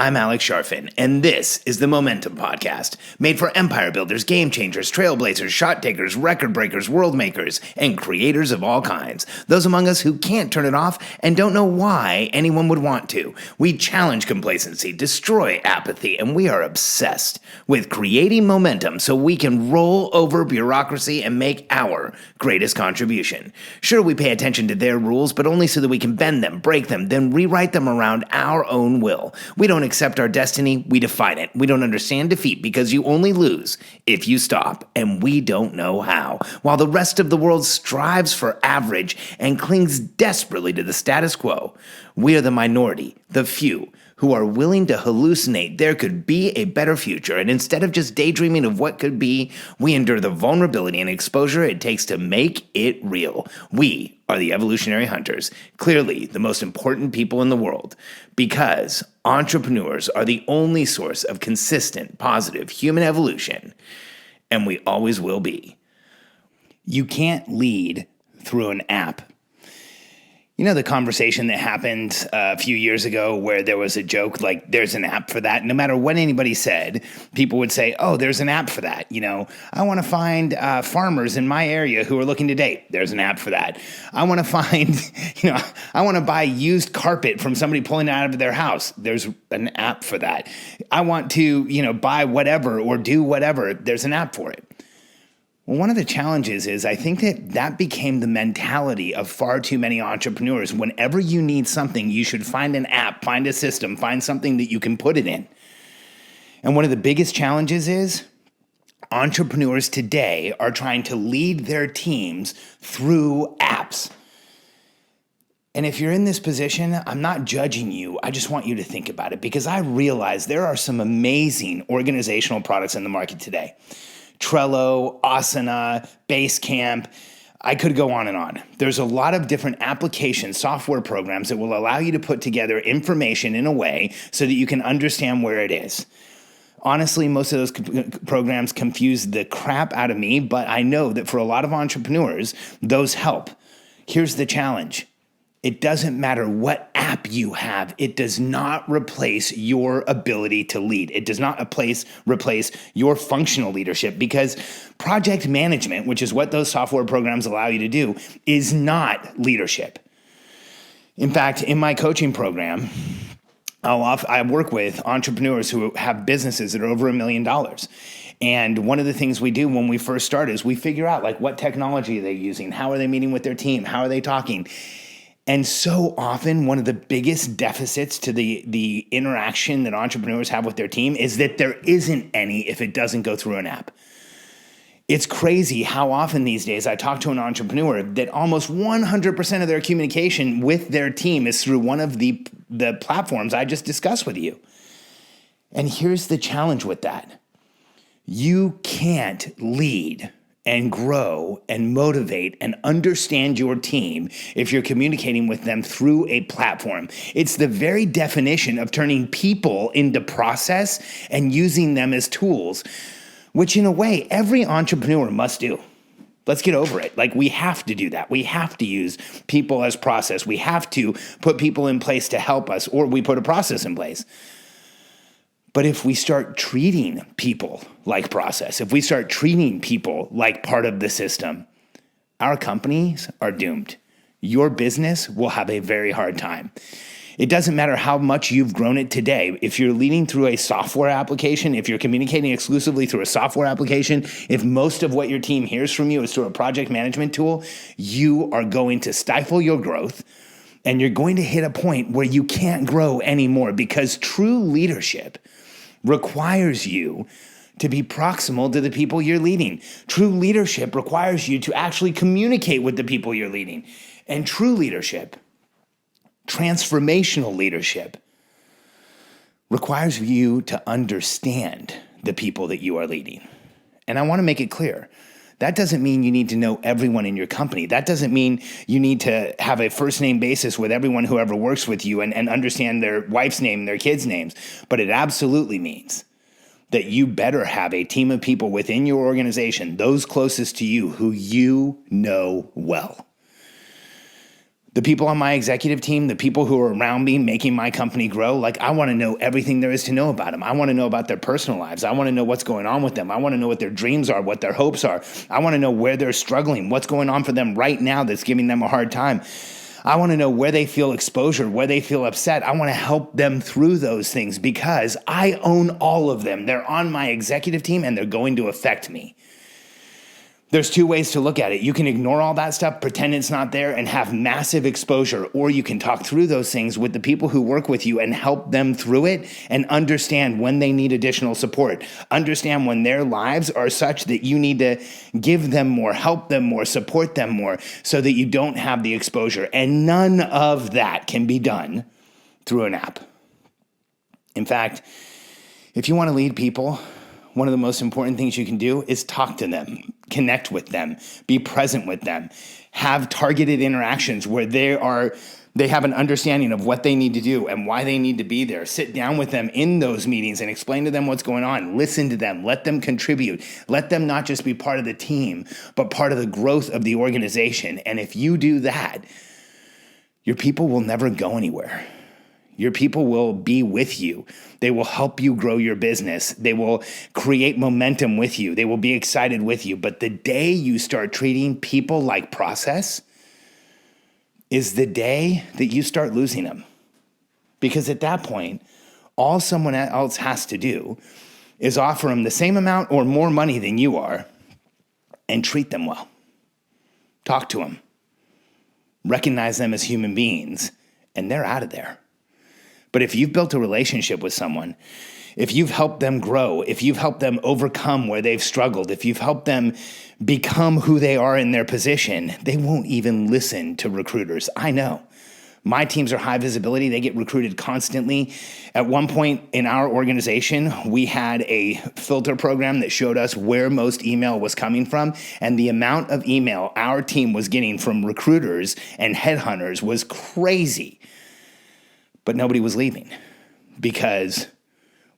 I'm Alex Sharfin, and this is the Momentum Podcast, made for empire builders, game changers, trailblazers, shot takers, record breakers, world makers, and creators of all kinds. Those among us who can't turn it off and don't know why anyone would want to. We challenge complacency, destroy apathy, and we are obsessed with creating momentum so we can roll over bureaucracy and make our greatest contribution. Sure, we pay attention to their rules, but only so that we can bend them, break them, then rewrite them around our own will. We don't accept our destiny, we define it. We don't understand defeat because you only lose if you stop, and we don't know how. While the rest of the world strives for average and clings desperately to the status quo, we are the minority, the few, who are willing to hallucinate there could be a better future, and instead of just daydreaming of what could be, we endure the vulnerability and exposure it takes to make it real. We are the evolutionary hunters, clearly the most important people in the world, because entrepreneurs are the only source of consistent, positive human evolution, and we always will be. You can't lead through an app. You know the conversation that happened a few years ago where there was a joke like there's an app for that? No matter what anybody said, people would say, oh, there's an app for that. You know, I want to find farmers in my area who are looking to date. There's an app for that. I want to find, I want to buy used carpet from somebody pulling it out of their house. There's an app for that. I want to, buy whatever or do whatever. There's an app for it. Well, one of the challenges is I think that became the mentality of far too many entrepreneurs. Whenever you need something, you should find an app, find a system, find something that you can put it in. And one of the biggest challenges is entrepreneurs today are trying to lead their teams through apps. And if you're in this position, I'm not judging you. I just want you to think about it because I realize there are some amazing organizational products in the market today. Trello, Asana, Basecamp, I could go on and on. There's a lot of different applications, software programs that will allow you to put together information in a way so that you can understand where it is. Honestly, most of those programs confuse the crap out of me, but I know that for a lot of entrepreneurs, those help. Here's the challenge. It doesn't matter what app you have. It does not replace your ability to lead. It does not replace your functional leadership because project management, which is what those software programs allow you to do, is not leadership. In fact, in my coaching program, I work with entrepreneurs who have businesses that are over $1 million. And one of the things we do when we first start is we figure out what technology are they using? How are they meeting with their team? How are they talking? And so often, one of the biggest deficits to the interaction that entrepreneurs have with their team is that there isn't any if it doesn't go through an app. It's crazy how often these days I talk to an entrepreneur that almost 100% of their communication with their team is through one of the platforms I just discussed with you. And here's the challenge with that. You can't lead and grow and motivate and understand your team if you're communicating with them through a platform. It's the very definition of turning people into process and using them as tools, which in a way every entrepreneur must do. Let's get over it. We have to do that. We have to use people as process. We have to put people in place to help us, or we put a process in place. But if we start treating people like process, if we start treating people like part of the system, our companies are doomed. Your business will have a very hard time. It doesn't matter how much you've grown it today. If you're leading through a software application, if you're communicating exclusively through a software application, if most of what your team hears from you is through a project management tool, you are going to stifle your growth and you're going to hit a point where you can't grow anymore because true leadership requires you to be proximal to the people you're leading. True leadership requires you to actually communicate with the people you're leading. And true leadership, transformational leadership, requires you to understand the people that you are leading. And I want to make it clear. That doesn't mean you need to know everyone in your company. That doesn't mean you need to have a first name basis with everyone who ever works with you and understand their wife's name, their kids' names. But it absolutely means that you better have a team of people within your organization, those closest to you, who you know well. The people on my executive team, the people who are around me making my company grow, like I want to know everything there is to know about them. I want to know about their personal lives. I want to know what's going on with them. I want to know what their dreams are, what their hopes are. I want to know where they're struggling, what's going on for them right now that's giving them a hard time. I want to know where they feel exposure, where they feel upset. I want to help them through those things because I own all of them. They're on my executive team and they're going to affect me. There's two ways to look at it. You can ignore all that stuff, pretend it's not there, and have massive exposure, or you can talk through those things with the people who work with you and help them through it and understand when they need additional support. Understand when their lives are such that you need to give them more, help them more, support them more, so that you don't have the exposure. And none of that can be done through an app. In fact, if you want to lead people, one of the most important things you can do is talk to them, connect with them, be present with them, have targeted interactions where they have an understanding of what they need to do and why they need to be there. Sit down with them in those meetings and explain to them what's going on. Listen to them. Let them contribute. Let them not just be part of the team, but part of the growth of the organization. And if you do that, your people will never go anywhere. Your people will be with you. They will help you grow your business. They will create momentum with you. They will be excited with you. But the day you start treating people like process is the day that you start losing them. Because at that point, all someone else has to do is offer them the same amount or more money than you are and treat them well. Talk to them. Recognize them as human beings, and they're out of there. But if you've built a relationship with someone, if you've helped them grow, if you've helped them overcome where they've struggled, if you've helped them become who they are in their position, they won't even listen to recruiters. I know. My teams are high visibility. They get recruited constantly. At one point in our organization, we had a filter program that showed us where most email was coming from, and the amount of email our team was getting from recruiters and headhunters was crazy. But nobody was leaving because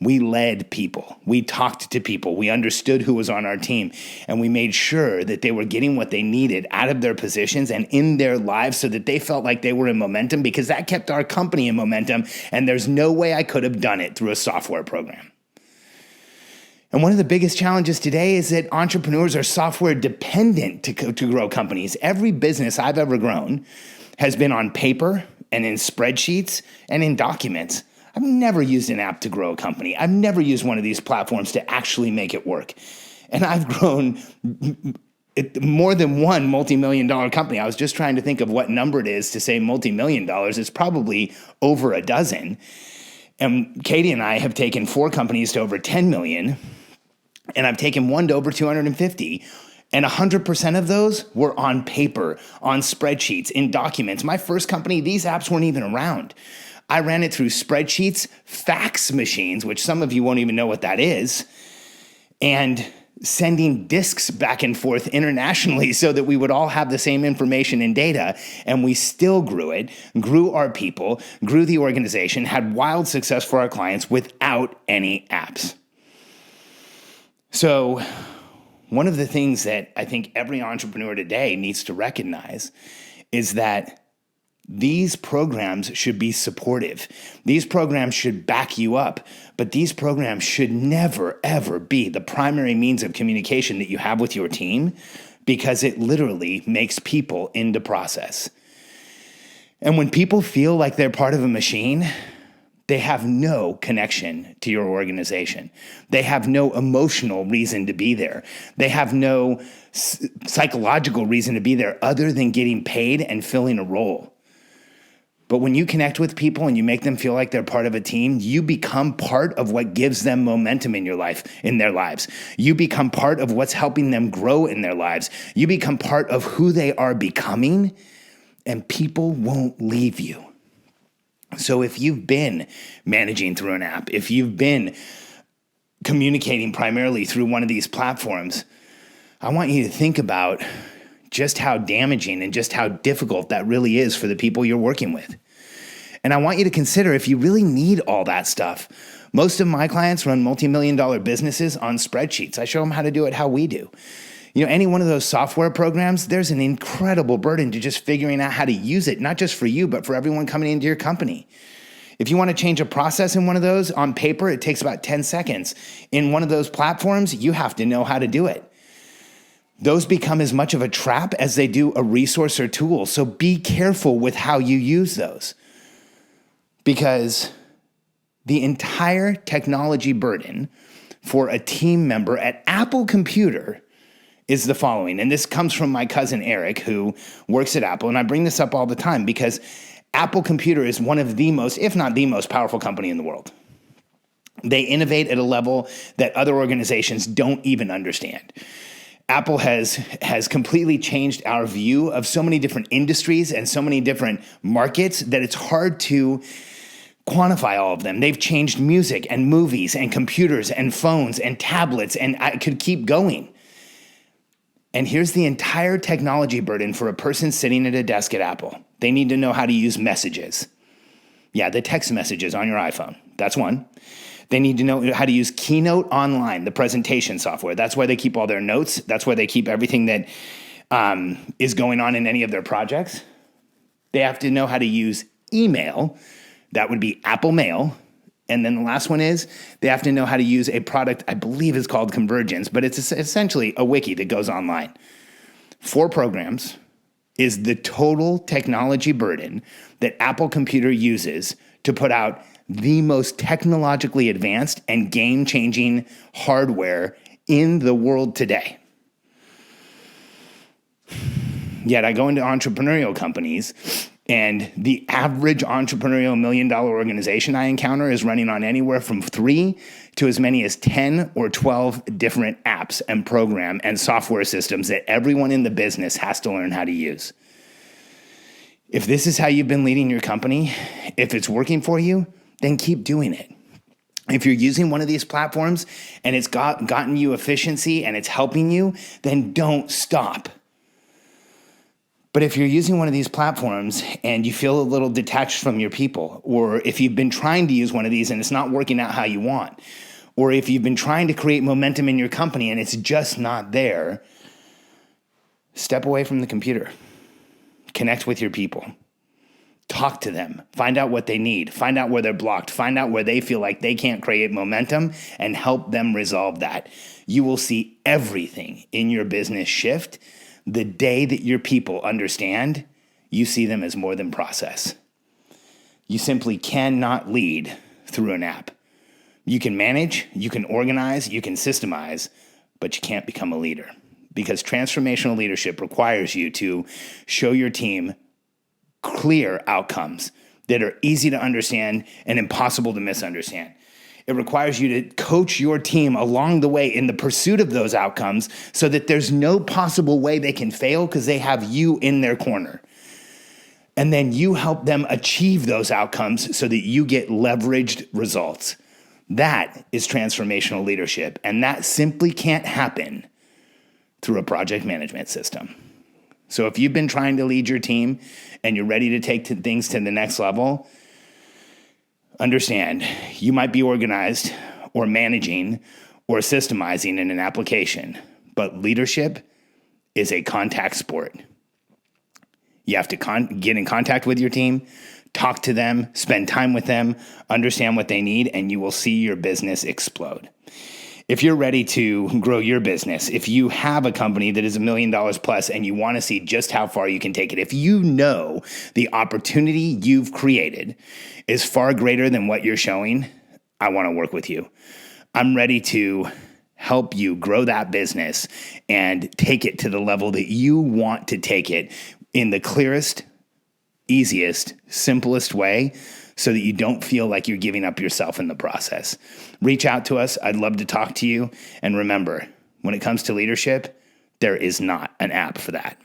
we led people. We talked to people. We understood who was on our team, and we made sure that they were getting what they needed out of their positions and in their lives so that they felt like they were in momentum, because that kept our company in momentum, and there's no way I could have done it through a software program. And one of the biggest challenges today is that entrepreneurs are software dependent to grow companies. Every business I've ever grown has been on paper and in spreadsheets and in documents. I've never used an app to grow a company. I've never used one of these platforms to actually make it work. And I've grown more than one multi-million-dollar company. I was just trying to think of what number it is to say multi-million dollars. It's probably over a dozen. And Katie and I have taken 4 companies to over 10 million, and I've taken one to over 250. And 100% of those were on paper, on spreadsheets, in documents. My first company, these apps weren't even around. I ran it through spreadsheets, fax machines, which some of you won't even know what that is, and sending disks back and forth internationally so that we would all have the same information and data. And we still grew it, grew our people, grew the organization, had wild success for our clients without any apps. So one of the things that I think every entrepreneur today needs to recognize is that these programs should be supportive. These programs should back you up, but these programs should never, ever be the primary means of communication that you have with your team, because it literally makes people into process. And when people feel like they're part of a machine, they have no connection to your organization. They have no emotional reason to be there. They have no psychological reason to be there other than getting paid and filling a role. But when you connect with people and you make them feel like they're part of a team, you become part of what gives them momentum in their lives. You become part of what's helping them grow in their lives. You become part of who they are becoming, and people won't leave you. So if you've been managing through an app, if you've been communicating primarily through one of these platforms, I want you to think about just how damaging and just how difficult that really is for the people you're working with. And I want you to consider if you really need all that stuff. Most of my clients run multi-million-dollar businesses on spreadsheets. I show them how to do it how we do. Any one of those software programs, there's an incredible burden to just figuring out how to use it, not just for you, but for everyone coming into your company. If you want to change a process in one of those, on paper, it takes about 10 seconds. In one of those platforms, you have to know how to do it. Those become as much of a trap as they do a resource or tool. So be careful with how you use those, because the entire technology burden for a team member at Apple Computer is the following. And this comes from my cousin Eric, who works at Apple. And I bring this up all the time because Apple Computer is one of the most, if not the most powerful company in the world. They innovate at a level that other organizations don't even understand. Apple has completely changed our view of so many different industries and so many different markets that it's hard to quantify all of them. They've changed music and movies and computers and phones and tablets, and I could keep going. And here's the entire technology burden for a person sitting at a desk at Apple. They need to know how to use messages. Yeah, the text messages on your iPhone. That's one. They need to know how to use Keynote Online, the presentation software. That's where they keep all their notes. That's where they keep everything that is going on in any of their projects. They have to know how to use email. That would be Apple Mail. And then the last one is they have to know how to use a product I believe is called Convergence, but it's essentially a wiki that goes online. 4 programs is the total technology burden that Apple Computer uses to put out the most technologically advanced and game-changing hardware in the world today. Yet I go into entrepreneurial companies, and the average entrepreneurial $1 million organization I encounter is running on anywhere from 3 to as many as 10 or 12 different apps and program and software systems that everyone in the business has to learn how to use. If this is how you've been leading your company, if it's working for you, then keep doing it. If you're using one of these platforms and it's gotten you efficiency and it's helping you, then don't stop. But if you're using one of these platforms and you feel a little detached from your people, or if you've been trying to use one of these and it's not working out how you want, or if you've been trying to create momentum in your company and it's just not there, step away from the computer. Connect with your people. Talk to them. Find out what they need. Find out where they're blocked. Find out where they feel like they can't create momentum and help them resolve that. You will see everything in your business shift the day that your people understand you see them as more than process. You simply cannot lead through an app. You can manage, you can organize, you can systemize, but you can't become a leader, because transformational leadership requires you to show your team clear outcomes that are easy to understand and impossible to misunderstand. It requires you to coach your team along the way in the pursuit of those outcomes so that there's no possible way they can fail because they have you in their corner. And then you help them achieve those outcomes so that you get leveraged results. That is transformational leadership, and that simply can't happen through a project management system. So if you've been trying to lead your team and you're ready to take things to the next level, understand you might be organized or managing or systemizing in an application, but leadership is a contact sport. You have to get in contact with your team, talk to them, spend time with them, understand what they need, and you will see your business explode. If you're ready to grow your business, if you have a company that is $1 million plus and you want to see just how far you can take it, if you know the opportunity you've created is far greater than what you're showing, I want to work with you. I'm ready to help you grow that business and take it to the level that you want to take it in the clearest, easiest, simplest way, so that you don't feel like you're giving up yourself in the process. Reach out to us. I'd love to talk to you. And remember, when it comes to leadership, there is not an app for that.